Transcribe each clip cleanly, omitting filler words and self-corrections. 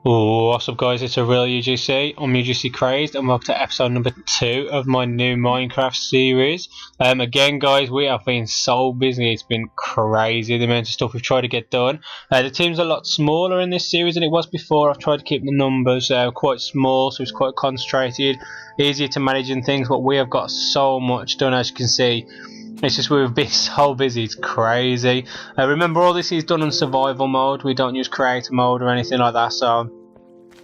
What's up guys, it's a real UGC. I'm UGC Crazed and welcome to episode number 2 of my new Minecraft series. Again guys, we have been so busy, it's been crazy the amount of stuff we've tried to get done. The team's a lot smaller in this series than it was before. I've tried to keep the numbers quite small, so it's quite concentrated, easier to manage and things, but we have got so much done, as you can see. It's just we've been so busy, it's crazy. Remember, all this is done on survival mode. We don't use creator mode or anything like that, so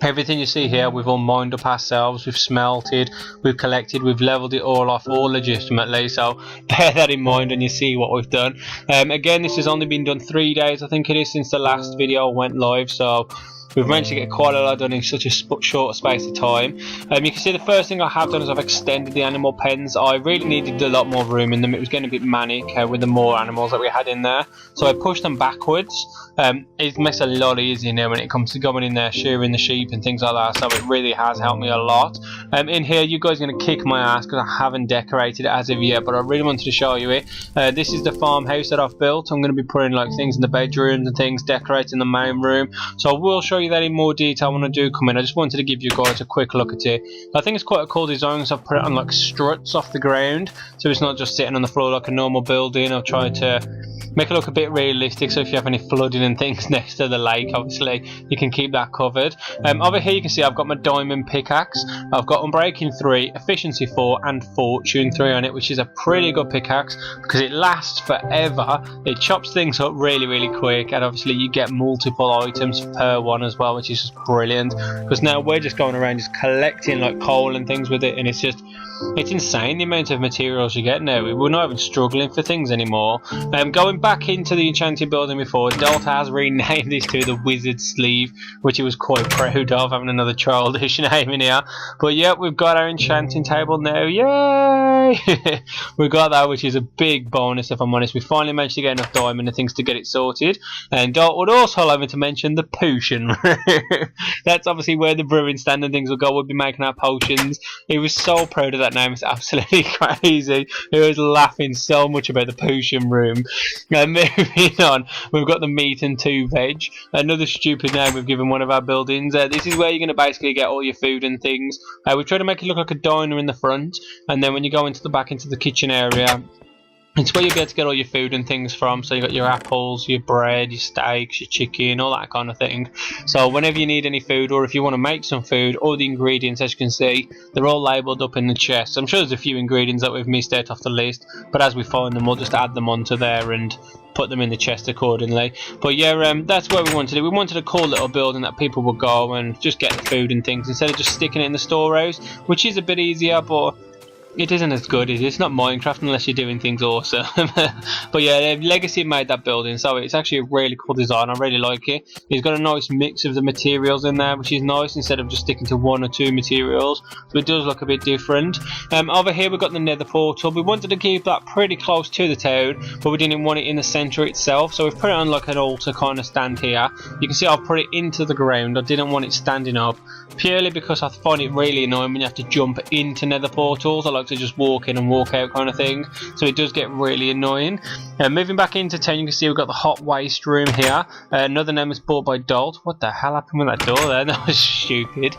everything you see here we've all mined up ourselves, we've smelted, we've collected, we've leveled it all off, all legitimately, so bear that in mind when you see what we've done. Again, this has only been done 3 days, I think it is, since the last video went live, so we've managed to get quite a lot done in such a short space of time. You can see the first thing I have done is I've extended the animal pens. I really needed a lot more room in them. It was getting a bit manic with the more animals that we had in there, so I pushed them backwards. It makes it a lot easier now when it comes to going in there, shearing the sheep and things like that, so it really has helped me a lot. In here, you guys are going to kick my ass because I haven't decorated it as of yet, but I really wanted to show you it. This is the farmhouse that I've built. I'm going to be putting like things in the bedrooms and things, decorating the main room, so I will show you that in more detail when I do come in. I just wanted to give you guys a quick look at it. I think it's quite a cool design, so I've put it on like struts off the ground, so it's not just sitting on the floor like a normal building. I've tried to make it look a bit realistic, so if you have any flooding and things next to the lake, obviously you can keep that covered. Over here you can see I've got my diamond pickaxe. I've got Unbreaking 3, Efficiency 4 and Fortune 3 on it, which is a pretty good pickaxe because it lasts forever. It chops things up really quick, and obviously you get multiple items per one as well, which is just brilliant, because now we're just going around just collecting like coal and things with it, and it's insane the amount of materials you get now. We're not even struggling for things anymore. Going back into the enchanting building before, Delta has renamed this to the Wizard Sleeve, which he was quite proud of, having another childish name in here. But yeah, we've got our enchanting table now, yay! We've got that, which is a big bonus if I'm honest. We finally managed to get enough diamond and things to get it sorted. And Dalt would also like me to mention the potion room. That's obviously where the brewing stand and things will go. We'll be making our potions. He was so proud of that name, it's absolutely crazy. He was laughing so much about the potion room. Moving on, we've got the meat and 2 veg, another stupid name we've given one of our buildings. This is where you're going to basically get all your food and things. We've tried to make it look like a diner in the front, and then when you go into the back into the kitchen area, it's where you'll be able to get all your food and things from. So you got your apples, your bread, your steaks, your chicken, all that kind of thing. So whenever you need any food, or if you want to make some food, all the ingredients, as you can see, they're all labelled up in the chest. I'm sure there's a few ingredients that we've missed out off the list, but as we find them, we'll just add them onto there and put them in the chest accordingly. But yeah, that's what we wanted to do. We wanted a cool little building that people would go and just get the food and things instead of just sticking it in the storehouse, which is a bit easier, but it isn't as good. It's not Minecraft unless you're doing things awesome. But yeah, Legacy made that building, so it's actually a really cool design. I really like it. It's got a nice mix of the materials in there, which is nice, instead of just sticking to 1 or 2 materials, so it does look a bit different. Over here we've got the nether portal. We wanted to keep that pretty close to the town, but we didn't want it in the centre itself, so we've put it on like an altar kind of stand here. You can see I've put it into the ground. I didn't want it standing up, purely because I find it really annoying when you have to jump into nether portals. I like to just walk in and walk out kind of thing, so it does get really annoying. Moving back into town, you can see we've got the hot waste room here. Another name was bought by Dolt. What the hell happened with that door there? That was stupid.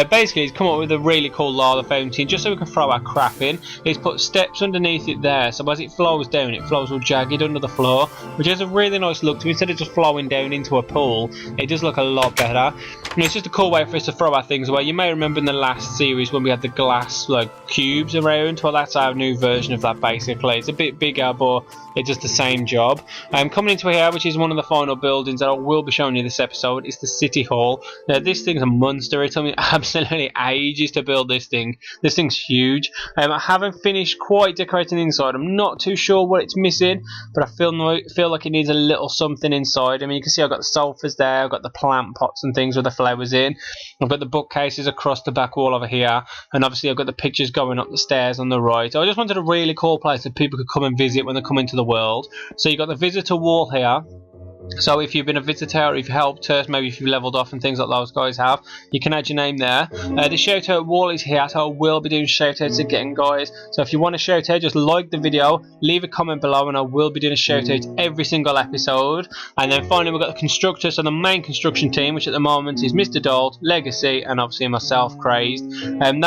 Basically he's come up with a really cool lava fountain just so we can throw our crap in. He's put steps underneath it there, so as it flows down, it flows all jagged under the floor, which has a really nice look to it. Instead of just flowing down into a pool, it does look a lot better, and it's just a cool way for us to throw our things away. You may remember in the last series when we had the glass like cubes around. Well, that's our new version of that basically. It's a bit bigger, but it does the same job. Coming into here, which is one of the final buildings that I will be showing you this episode, is the City Hall. Now this thing's a monster. It took me absolutely ages to build this thing. This thing's huge. I haven't finished quite decorating the inside. I'm not too sure what it's missing, but I feel like it needs a little something inside. I mean, you can see I've got the sofas there, I've got the plant pots and things with the flowers in. I've got the bookcases across the back wall over here, and obviously I've got the pictures going up the stairs on the right. I just wanted a really cool place that people could come and visit when they come into the world. So you've got the visitor wall here, So if you've been a visitor, or if you helped us, maybe if you've leveled off and things like those guys have, you can add your name there. The shout out wall is here, so I will be doing shout outs again, guys. So if you want a shout out, just like the video, leave a comment below, and I will be doing a shout out every single episode. And then finally we've got the constructors, so the main construction team, which at the moment is Mr. Dolt, Legacy, and obviously myself, Crazed.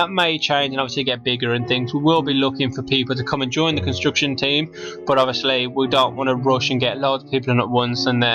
That may change and obviously get bigger and things. We will be looking for people to come and join the construction team, but obviously we don't want to rush and get loads of people in at once and then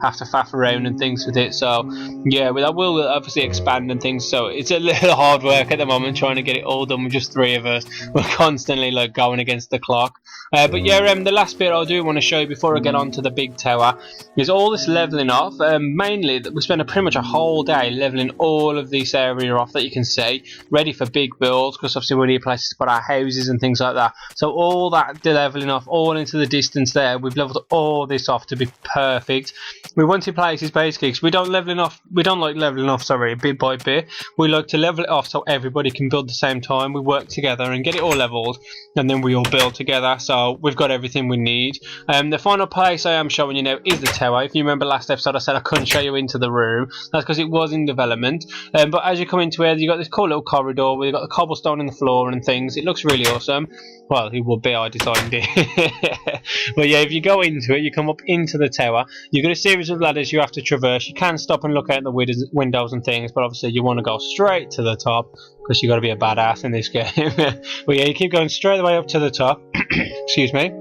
have to faff around and things with it. So yeah, that will obviously expand and things, so it's a little hard work at the moment trying to get it all done with just 3 of us. We're constantly like going against the clock. But yeah, the last bit I do want to show you before I get on to the big tower is all this leveling off. Mainly that we spent pretty much a whole day leveling all of this area off that you can see, ready for big builds, because obviously we need places to put our houses and things like that. So all that leveling off all into the distance there, we've leveled all this off to be perfect. We wanted places basically, because we don't like leveling off, sorry, bit by bit. We like to level it off so everybody can build at the same time. We work together and get it all leveled, and then we all build together. So we've got everything we need. The final place I am showing you now is the tower. If you remember last episode, I said I couldn't show you into the room. That's because it was in development. But as you come into here, you've got this cool little corridor where you've got the cobblestone in the floor and things. It looks really awesome. Well, it would be, I designed it. But yeah, if you go into it, you come up into the tower. You've got a series of ladders you have to traverse. You can stop and look out the windows and things, but obviously you want to go straight to the top, because you've got to be a badass in this game. But yeah, you keep going straight the way up to the top. Excuse me.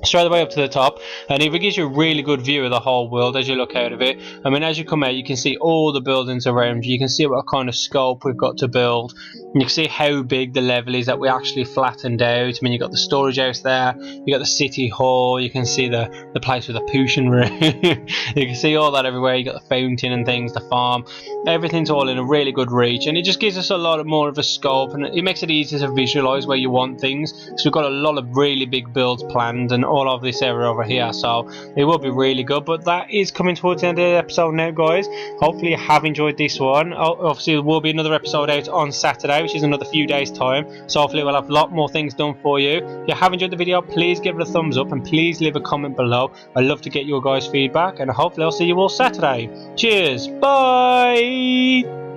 Straight away up to the top, and it gives you a really good view of the whole world as you look out of it. I mean, as you come out, you can see all the buildings around you. You can see what kind of scope we've got to build. And you can see how big the level is that we actually flattened out. I mean, you've got the storage house there, you've got the city hall, you can see the place with the potion room. You can see all that everywhere. You got the fountain and things, the farm. Everything's all in a really good reach, and it just gives us a lot more of a scope, and it makes it easier to visualize where you want things. So we've got a lot of really big builds planned and all of this area over here, so it will be really good. But that is coming towards the end of the episode now, guys. Hopefully you have enjoyed this one. Obviously there will be another episode out on Saturday, which is another few days time, so hopefully we'll have a lot more things done for you. If you have enjoyed the video, please give it a thumbs up and please leave a comment below. I'd love to get your guys' feedback, and hopefully I'll see you all Saturday. Cheers, bye.